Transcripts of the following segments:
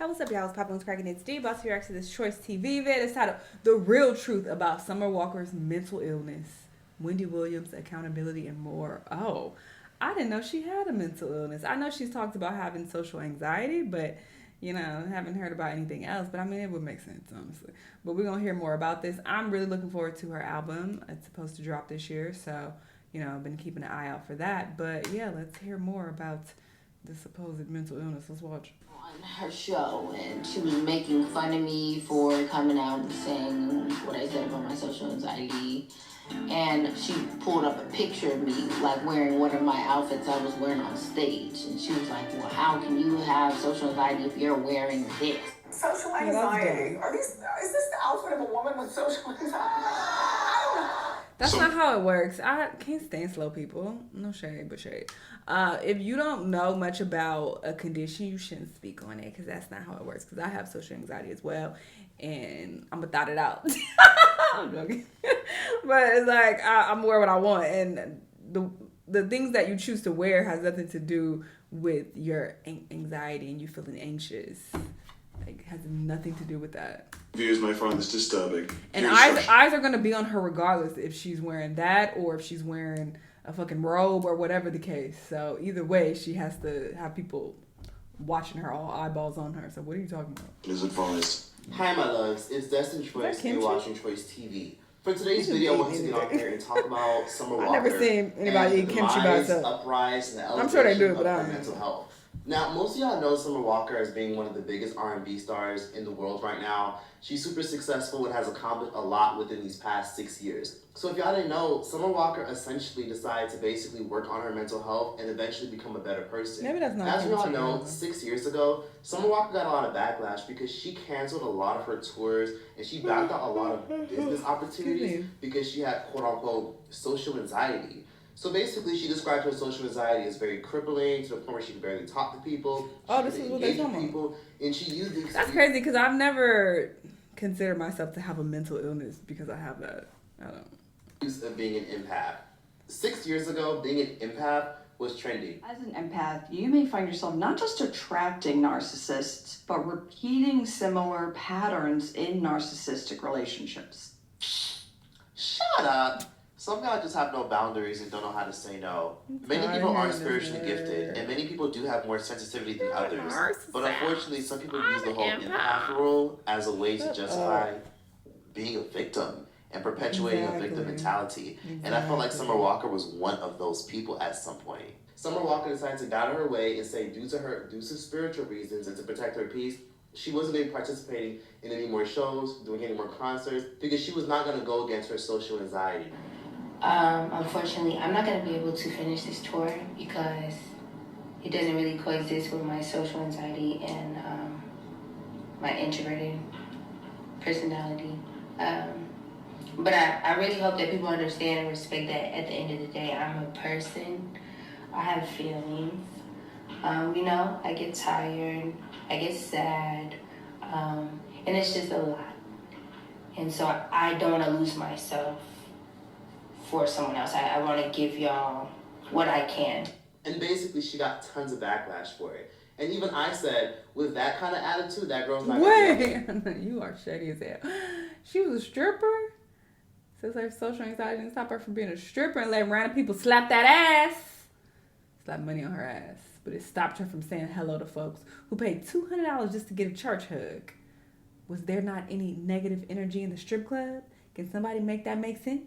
what's up, y'all? It's Poppin' Cracking. It's D. About to react to this Choice TV vid. It's titled "The Real Truth About Summer Walker's Mental Illness, Wendy Williams, Accountability, and More." Oh, I didn't know she had a mental illness. I know she's talked about having social anxiety, but haven't heard about anything else. But I mean, it would make sense, honestly. But we're gonna hear more about this. I'm really looking forward to her album. It's supposed to drop this year, so I've been keeping an eye out for that. But yeah, let's hear more about the supposed mental illness. Let's watch. On her show, and she was making fun of me for coming out and saying what I said about my social anxiety. And she pulled up a picture of me like wearing one of my outfits I was wearing on stage, and she was like, "Well, how can you have social anxiety if you're wearing this?" Social anxiety. Is this the outfit of a woman with social anxiety? I don't know. That's not how it works. I can't stand slow people. No shade, but shade. If you don't know much about a condition, you shouldn't speak on it, because that's not how it works. Because I have social anxiety as well, and I'm gonna thought it out. I'm joking, but it's like I'm wear what I want, and the things that you choose to wear has nothing to do with your anxiety and you feeling anxious. Like, has nothing to do with that. Viewers might find this disturbing. And eyes are gonna be on her regardless if she's wearing that or if she's wearing a fucking robe or whatever the case. So either way, she has to have people watching her, all eyeballs on her. So what are you talking about? Is advised. Hi, my loves. It's Destin Choice, and you're watching Choice TV. For today's video, I want to get on here and talk about Summer Walker. I've never seen anybody eat kimchi by itself. Uprise, and the elevation I'm sure they do, but of her mental health. Now, most of y'all know Summer Walker as being one of the biggest R&B stars in the world right now. She's super successful and has accomplished a lot within these past 6 years. So if y'all didn't know, Summer Walker essentially decided to basically work on her mental health and eventually become a better person. Maybe that's not. As we all know, 6 years ago, Summer Walker got a lot of backlash because she canceled a lot of her tours and she backed out a lot of business opportunities because she had quote-unquote social anxiety. So basically, she described her social anxiety as very crippling to the point where she could barely talk to people. This is what they're talking about. And she used these. That's crazy, because I've never considered myself to have a mental illness because I have that. I don't. Use of being an empath. 6 years ago, being an empath was trendy. As an empath, you may find yourself not just attracting narcissists, but repeating similar patterns in narcissistic relationships. Shut up. Some guys just have no boundaries and don't know how to say no. Many people aren't spiritually gifted, and many people do have more sensitivity than others. But unfortunately, some people use the whole empath role as a way to justify being a victim and perpetuating a victim mentality. And I felt like Summer Walker was one of those people at some point. Summer Walker decided to get out of her way and say due to spiritual reasons and to protect her peace, she wasn't going to be participating in any more shows, doing any more concerts, because she was not going to go against her social anxiety. Unfortunately, I'm not going to be able to finish this tour because it doesn't really coexist with my social anxiety and my introverted personality. But I really hope that people understand and respect that at the end of the day, I'm a person. I have feelings. I get tired, I get sad, and it's just a lot. And so I don't want to lose myself for someone else. I want to give y'all what I can. And basically, she got tons of backlash for it. And even I said, with that kind of attitude, that girl's not gonna be you are shady as hell. She was a stripper? Says her social anxiety didn't stop her from being a stripper and let random people slap that ass. Slap money on her ass. But it stopped her from saying hello to folks who paid $200 just to get a church hug. Was there not any negative energy in the strip club? Can somebody make that make sense?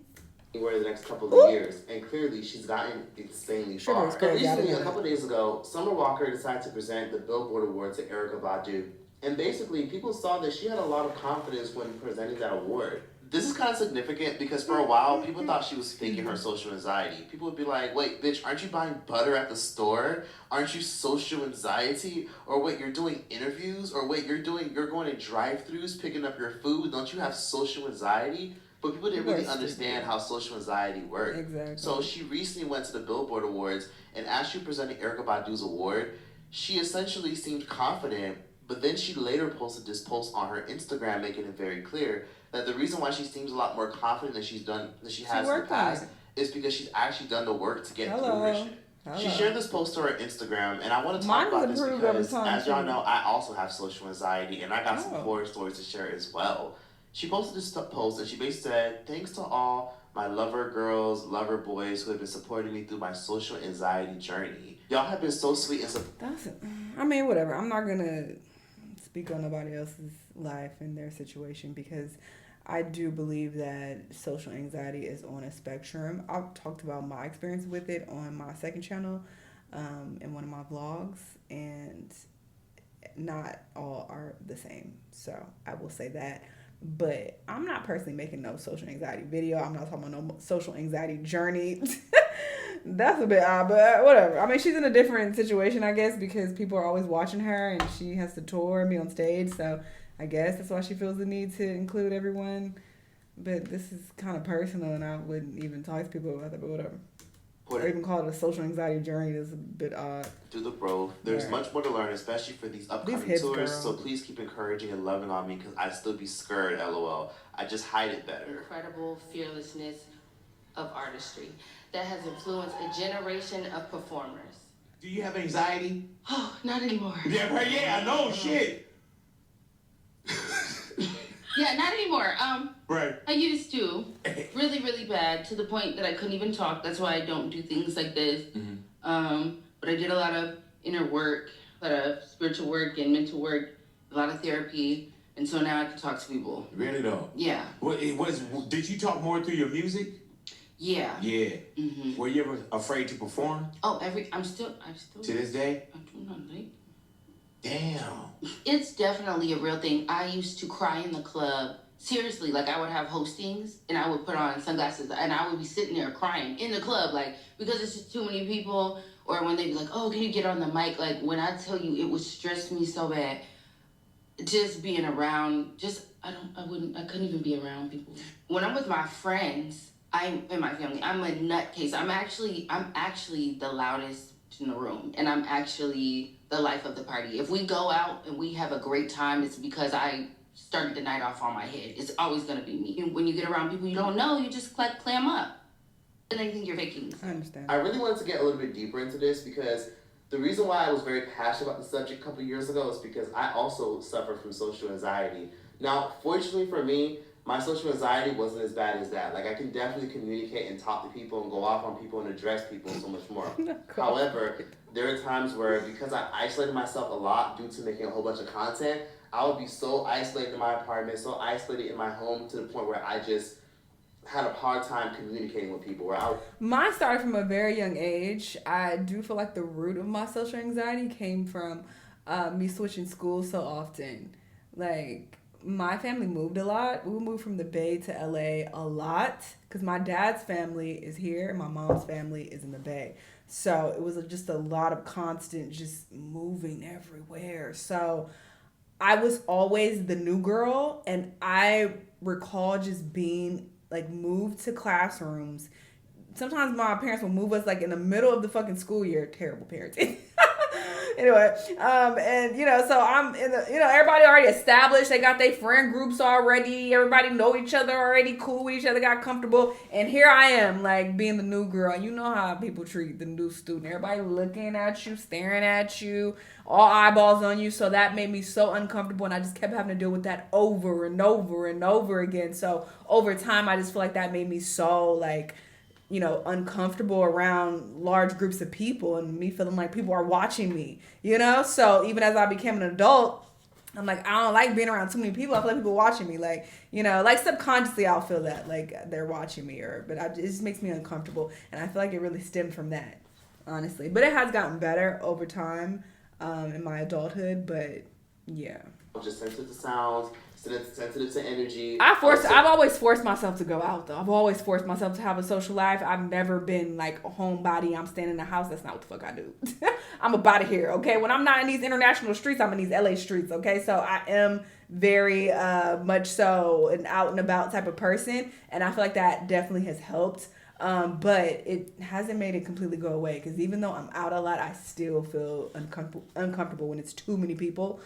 Where the next couple of years, and clearly she's gotten insanely far. But recently, a couple of days ago, Summer Walker decided to present the Billboard Awards to Erykah Badu, and basically people saw that she had a lot of confidence when presenting that award. This is kind of significant because for a while, people thought she was faking her social anxiety. People would be like, wait, bitch, aren't you buying butter at the store? Aren't you social anxiety? Or wait, you're doing interviews? Or wait, you're going to drive-thrus, picking up your food? Don't you have social anxiety? But people didn't really understand how social anxiety worked. Exactly. So she recently went to the Billboard Awards, and as she presented Erykah Badu's award, she essentially seemed confident, but then she later posted this post on her Instagram making it very clear that the reason why she seems a lot more confident than she has in the past is because she's actually done the work to get through her shit. She shared this post to her Instagram, and I want to talk about this because, as y'all know, I also have social anxiety, and I got some horror stories to share as well. She posted this post, and she basically said, "Thanks to all my lover girls, lover boys who have been supporting me through my social anxiety journey. Y'all have been so sweet and I mean, whatever. I'm not gonna speak on nobody else's life and their situation because I do believe that social anxiety is on a spectrum. I've talked about my experience with it on my second channel in one of my vlogs, and not all are the same. So I will say that. But I'm not personally making no social anxiety video. I'm not talking about no social anxiety journey. That's a bit odd, but whatever. I mean, she's in a different situation, I guess, because people are always watching her and she has to tour and be on stage. So I guess that's why she feels the need to include everyone. But this is kind of personal, and I wouldn't even talk to people about that, but whatever. Or even call it a social anxiety journey is a bit odd. Do the bro. There's much more to learn, especially for these upcoming tours. Girl. So please keep encouraging and loving on me because I still be scared, LOL. I just hide it better. Incredible fearlessness of artistry that has influenced a generation of performers. Do you have anxiety? Oh, not anymore. Yeah, I know, shit. Yeah, not anymore. Right. I used to. Really, really bad, to the point that I couldn't even talk. That's why I don't do things like this. Mm-hmm. But I did a lot of inner work, a lot of spiritual work and mental work, a lot of therapy, and so now I can talk to people. Really though? Yeah. Did you talk more through your music? Yeah. Yeah. Mm-hmm. Were you ever afraid to perform? Oh, I'm still. To this day? I'm not late. Damn. It's definitely a real thing. I used to cry in the club. Seriously, like I would have hostings and I would put on sunglasses and I would be sitting there crying in the club, like because it's just too many people. Or when they'd be like, "Oh, can you get on the mic?" Like when I tell you, it would stress me so bad. Just being around, I couldn't even be around people. When I'm with my friends, and my family, I'm a nutcase. I'm actually the loudest in the room, and I'm actually the life of the party. If we go out and we have a great time, it's because I started the night off on my head. It's always gonna be me. And when you get around people you don't know, you just like clam up. And they think you're faking. I understand. I really wanted to get a little bit deeper into this because the reason why I was very passionate about the subject a couple of years ago is because I also suffer from social anxiety. Now, fortunately for me, my social anxiety wasn't as bad as that. Like, I can definitely communicate and talk to people and go off on people and address people and so much more. However, there are times where, because I isolated myself a lot due to making a whole bunch of content, I would be so isolated in my apartment, so isolated in my home to the point where I just had a hard time communicating with people. Mine started from a very young age. I do feel like the root of my social anxiety came from me switching schools so often. Like, my family moved a lot. We moved from the Bay to LA a lot because my dad's family is here and my mom's family is in the Bay. So it was just a lot of constant just moving everywhere. So I was always the new girl, and I recall just being like moved to classrooms. Sometimes my parents will move us like in the middle of the fucking school year. Terrible parenting. Anyway, and so I'm in the, everybody already established. They got their friend groups already. Everybody know each other already, cool with each other, got comfortable. And here I am, like being the new girl. You know how people treat the new student. Everybody looking at you, staring at you, all eyeballs on you. So that made me so uncomfortable, and I just kept having to deal with that over and over and over again. So over time, I just feel like that made me so like, uncomfortable around large groups of people and me feeling like people are watching me, So even as I became an adult, I'm like, I don't like being around too many people. I feel like people watching me, like, like subconsciously I'll feel that, like they're watching me it just makes me uncomfortable. And I feel like it really stemmed from that, honestly. But it has gotten better over time in my adulthood, but yeah. Just sensitive to sounds, sensitive to energy. I've always forced myself to go out, though. I've always forced myself to have a social life. I've never been like a homebody. I'm staying in the house. That's not what the fuck I do. I'm about it here, okay? When I'm not in these international streets, I'm in these LA streets, okay? So I am very much so an out and about type of person, and I feel like that definitely has helped. But it hasn't made it completely go away, because even though I'm out a lot, I still feel uncomfortable when it's too many people.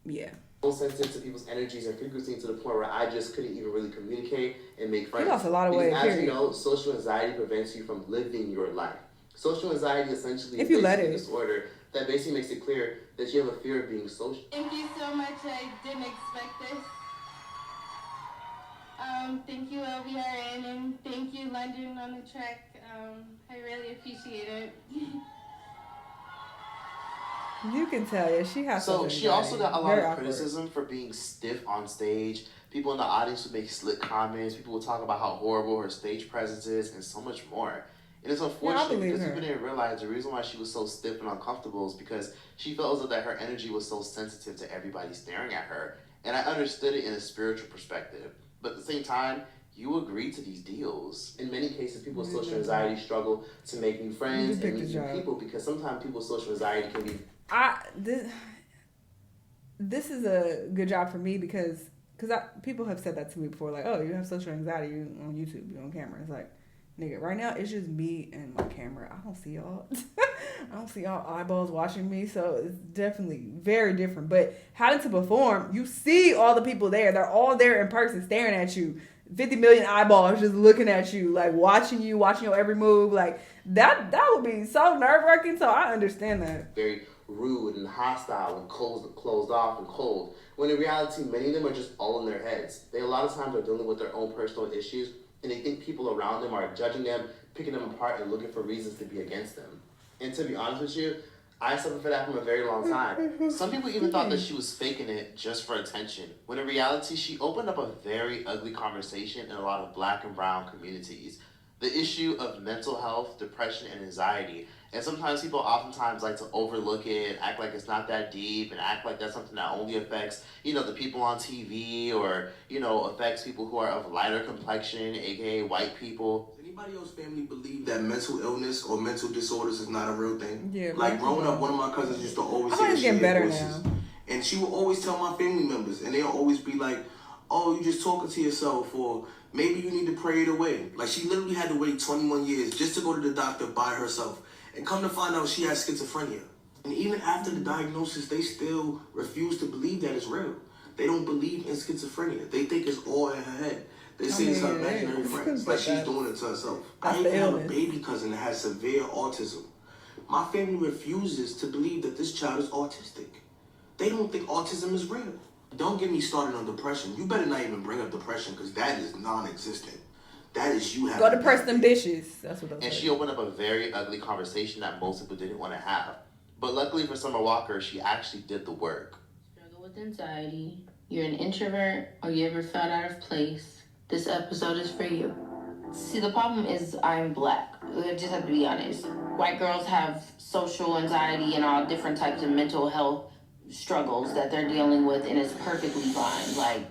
Yeah. So sensitive to people's energies and frequencies to the point where I just couldn't even really communicate and make friends. You lost a lot of weight. As you know, social anxiety prevents you from living your life. Social anxiety essentially If is you let basically a it. disorder that basically makes it clear that you have a fear of being social. Thank you so much. I didn't expect this. Thank you, LVRN, and thank you, London, on the track. I really appreciate it. You can tell, yeah, she has. So she also got a lot Very of awkward. criticism for being stiff on stage. People in the audience would make slick comments. People would talk about how horrible her stage presence is, and so much more. And it's unfortunate because people didn't realize the reason why she was so stiff and uncomfortable is because she felt as though that her energy was so sensitive to everybody staring at her. And I understood it in a spiritual perspective. But at the same time, you agree to these deals. In many cases, people with social anxiety struggle to make new friends and meet new people because sometimes people's social anxiety can be... This is a good job for me because people have said that to me before, like, oh, you have social anxiety, you on YouTube, you're on camera. It's like, nigga, right now it's just me and my camera. I don't see y'all. I don't see y'all eyeballs watching me, so it's definitely very different. But having to perform, you see all the people there. They're all there in person staring at you. 50 million eyeballs just looking at you, like watching your every move. Like that would be so nerve-wracking, so I understand that. Very rude and hostile and closed off and cold. When in reality, many of them are just all in their heads. They a lot of times are dealing with their own personal issues, and they think people around them are judging them, picking them apart, and looking for reasons to be against them. And to be honest with you, I suffered for that from a very long time. Some people even thought that she was faking it just for attention, when in reality, she opened up a very ugly conversation in a lot of Black and brown communities. The issue of mental health, depression, and anxiety. And sometimes people oftentimes like to overlook it and act like it's not that deep and act like that's something that only affects, the people on TV or, affects people who are of lighter complexion, aka white people. Does anybody else family believe that mental illness or mental disorders is not a real thing? Yeah. Like growing up, one of my cousins used to always say that she had voices. And she would always tell my family members, and they'll always be like, oh, you just talking to yourself, or maybe you need to pray it away. Like she literally had to wait 21 years just to go to the doctor by herself. And come to find out she has schizophrenia. And even after the diagnosis, they still refuse to believe that it's real. They don't believe in schizophrenia. They think it's all in her head. They say it's her imaginary friends, like she's doing it to herself. I even have a baby cousin that has severe autism. My family refuses to believe that this child is autistic. They don't think autism is real. Don't get me started on depression. You better not even bring up depression because that is non-existent. That is you having... Go to press them dishes. That's what. And she opened up a very ugly conversation that most people didn't want to have. But luckily for Summer Walker, she actually did the work. Struggle with anxiety, you're an introvert, or you ever felt out of place, this episode is for you. See, the problem is I'm Black. I just have to be honest. White girls have social anxiety and all different types of mental health struggles that they're dealing with, and it's perfectly fine. Like,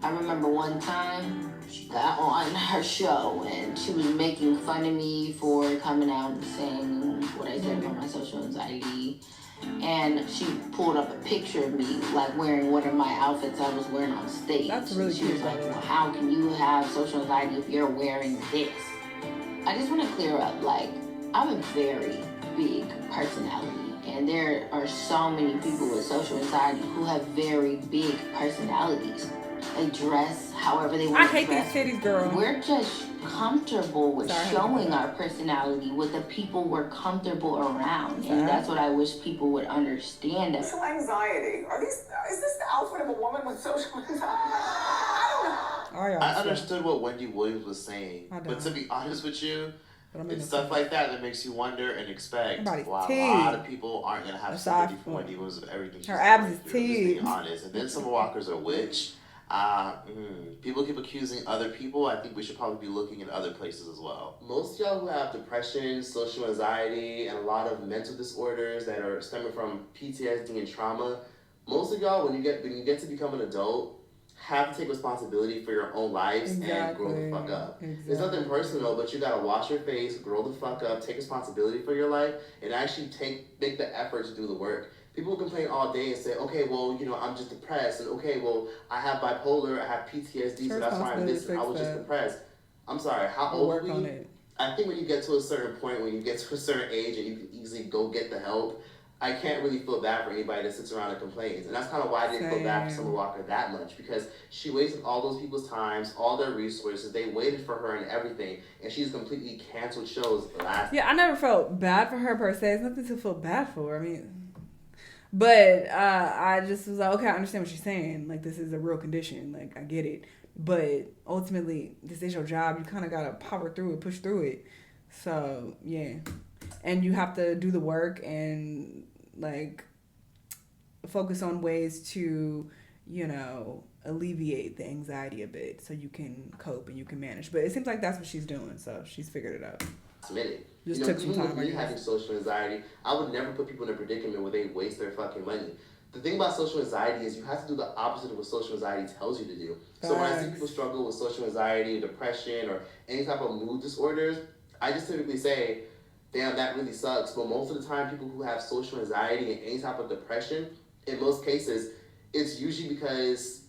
I remember one time she got on her show and she was making fun of me for coming out and saying what I said about my social anxiety. And she pulled up a picture of me, like wearing one of my outfits I was wearing on stage. That's really she cute. was like, well, how can you have social anxiety if you're wearing this? I just want to clear up, like, I'm a very big personality. And there are so many people with social anxiety who have very big personalities. They dress however they want to dress. I hate these titties, girl. We're just comfortable with showing our personality with the people we're comfortable around. And that's what I wish people would understand. Social anxiety. Is this the outfit of a woman with social anxiety? I don't know. I understood what Wendy Williams was saying. But to be honest with you, it's stuff like that makes you wonder and expect why a lot of people aren't going to have sympathy for Wendy Williams of everything she's her abs is just being honest. And then Summer Walker's a witch. People keep accusing other people. I think we should probably be looking in other places as well. Most of y'all who have depression, social anxiety, and a lot of mental disorders that are stemming from PTSD and trauma, most of y'all, when you get to become an adult, have to take responsibility for your own lives and grow the fuck up. It's nothing personal, but you gotta wash your face, grow the fuck up, take responsibility for your life, and actually make the effort to do the work. People complain all day and say, okay, well, I'm just depressed, and okay, well, I have bipolar, I have PTSD, so that's why I'm this, I was just depressed. I'm sorry, how old are we? I think when you get to a certain point, when you get to a certain age and you can easily go get the help, I can't really feel bad for anybody that sits around and complains. And that's kind of why I didn't feel bad for Summer Walker that much, because she wasted all those people's times, all their resources. They waited for her and everything, and she's completely canceled shows last. Yeah, I never felt bad for her per se. It's nothing to feel bad for. I mean, but I just was like, okay, I understand what she's saying. Like, this is a real condition. Like, I get it. But ultimately, this is your job. You kind of got to power through it, push through it. So, yeah. And you have to do the work and, like, focus on ways to, you know, alleviate the anxiety a bit so you can cope and you can manage. But it seems like that's what she's doing. So she's figured it out. Just took some time. Even with me having social anxiety, I would never put people in a predicament where they waste their fucking money. The thing about social anxiety is you have to do the opposite of what social anxiety tells you to do. So when I see people struggle with social anxiety, depression, or any type of mood disorders, I just typically say, damn, that really sucks. But most of the time, people who have social anxiety and any type of depression, in most cases, it's usually because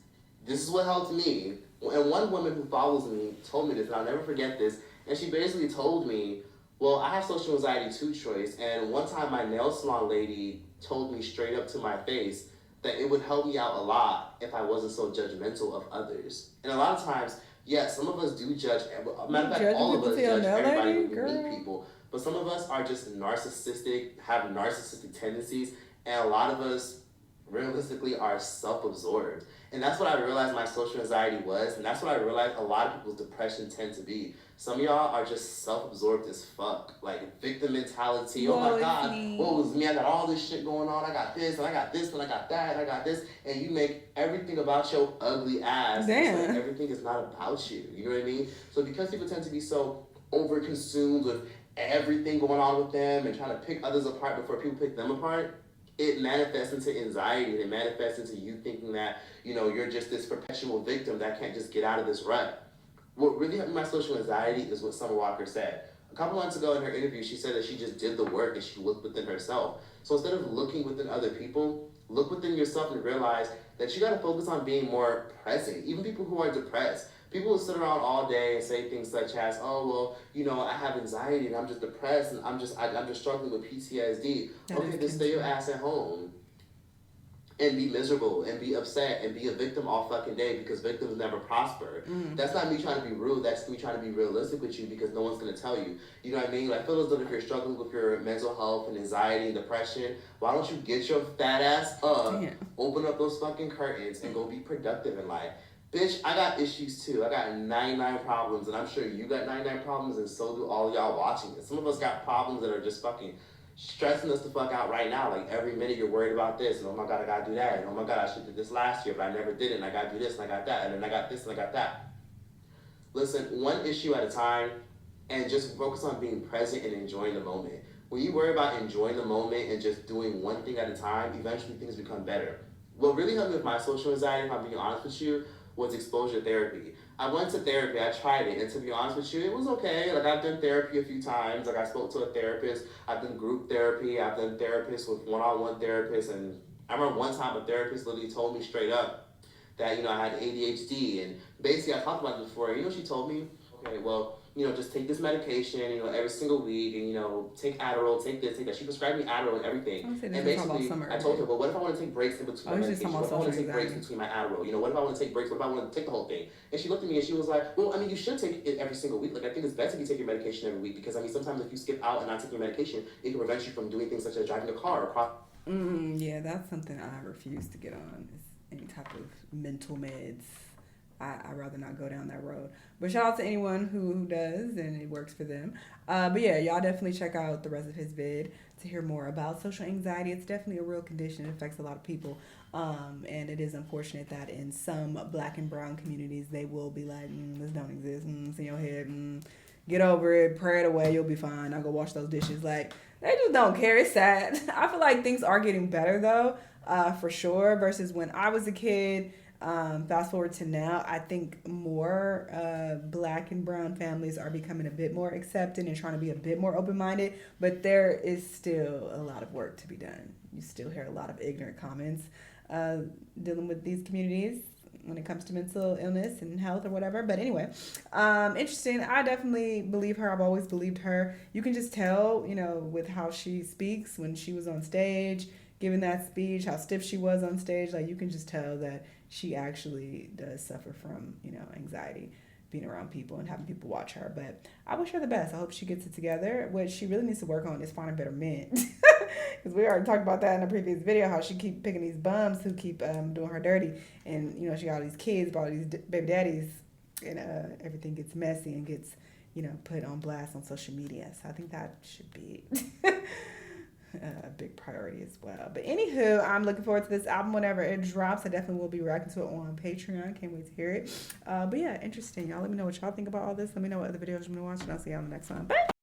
this is what helped me. And one woman who follows me told me this, and I'll never forget this. And she basically told me, well, I have social anxiety too, Choice. And one time my nail salon lady told me straight up to my face that it would help me out a lot if I wasn't so judgmental of others. And a lot of times, yes, some of us do judge. Matter of fact, all of us judge everybody when we meet people. But some of us are just narcissistic, have narcissistic tendencies. And a lot of us, realistically, are self-absorbed. And that's what I realized my social anxiety was. And that's what I realized a lot of people's depression tend to be. Some of y'all are just self-absorbed as fuck. Like, victim mentality. Oh my God, what was me? I got all this shit going on. I got this, and I got this, and I got that, and I got this. And you make everything about your ugly ass. Damn. Like everything is not about you. You know what I mean? So because people tend to be so over-consumed with everything going on with them and trying to pick others apart before people pick them apart, it manifests into anxiety. It manifests into you thinking that, you know, you're just this perpetual victim that can't just get out of this rut. What really helped my social anxiety is what Summer Walker said. A couple months ago in her interview, she said that she just did the work and she looked within herself. So instead of looking within other people, look within yourself and realize that you got to focus on being more present. Even people who are depressed. People will sit around all day and say things such as, oh, well, you know, I have anxiety and I'm just depressed and I'm just struggling with PTSD. Okay, then stay your ass at home and be miserable and be upset and be a victim all fucking day because victims never prosper. That's not me trying to be rude. That's me trying to be realistic with you because no one's going to tell you. You know what I mean? I feel as though if you're struggling with your mental health and anxiety and depression, why don't you get your fat ass up, open up those fucking curtains and go be productive in life. Bitch, I got issues too. I got 99 problems, and I'm sure you got 99 problems, and so do all y'all watching this. Some of us got problems that are just fucking stressing us the fuck out right now. Like, every minute you're worried about this, and oh my God, I gotta do that, and oh my God, I should do this last year, but I never did it, and I gotta do this, and I got that, and then I got this, and I got that. Listen, one issue at a time, and just focus on being present and enjoying the moment. When you worry about enjoying the moment and just doing one thing at a time, eventually things become better. What really helped me with my social anxiety, if I'm being honest with you, was exposure therapy. I went to therapy, I tried it, and to be honest with you, it was okay. Like, I've done therapy a few times. Like, I spoke to a therapist, I've done group therapy, I've done therapists with one-on-one therapists, and I remember one time a therapist literally told me straight up that, you know, I had ADHD, and basically I talked about it before. You know, she told me, okay, well, you know, just take this medication, you know, every single week, and, you know, take Adderall, take this, take that. She prescribed me Adderall and everything. And basically, I told her, well, what if I want to take breaks in between my medication? What if I want to take breaks between my Adderall? You know, what if I want to take breaks? What if I want to take the whole thing? And she looked at me and she was like, well, I mean, you should take it every single week. Like, I think it's best if you take your medication every week because, I mean, sometimes if you skip out and not take your medication, it can prevent you from doing things such as driving a car or cross. Yeah, that's something I refuse to get on, is any type of mental meds. I'd rather not go down that road. But shout out to anyone who does and it works for them. But yeah, y'all definitely check out the rest of his vid to hear more about social anxiety. It's definitely a real condition. It affects a lot of people. And it is unfortunate that in some Black and brown communities, they will be like, this don't exist. It's in your head. Get over it. Pray it away. You'll be fine. I'll go wash those dishes. Like, they just don't care. It's sad. I feel like things are getting better, though, for sure, versus when I was a kid. Fast forward to now, I think more Black and brown families are becoming a bit more accepting and trying to be a bit more open-minded, but there is still a lot of work to be done. You still hear a lot of ignorant comments dealing with these communities. when it comes to mental illness and health or whatever. But anyway, interesting. I definitely believe her. I've always believed her. You can just tell, you know, with how she speaks when she was on stage, giving that speech, how stiff she was on stage. Like, you can just tell that she actually does suffer from, you know, anxiety, being around people and having people watch her. But I wish her the best. I hope she gets it together. What she really needs to work on is finding better men. Because we already talked about that in a previous video, how she keep picking these bums who keep doing her dirty. And, you know, she got all these kids, all these baby daddies, and everything gets messy and gets, you know, put on blast on social media. So I think that should be a big priority as well. But anywho, I'm looking forward to this album whenever it drops. I definitely will be reacting to it on Patreon. Can't wait to hear it. But yeah, interesting. Y'all let me know what y'all think about all this. Let me know what other videos you want to watch, and I'll see y'all on the next one. Bye!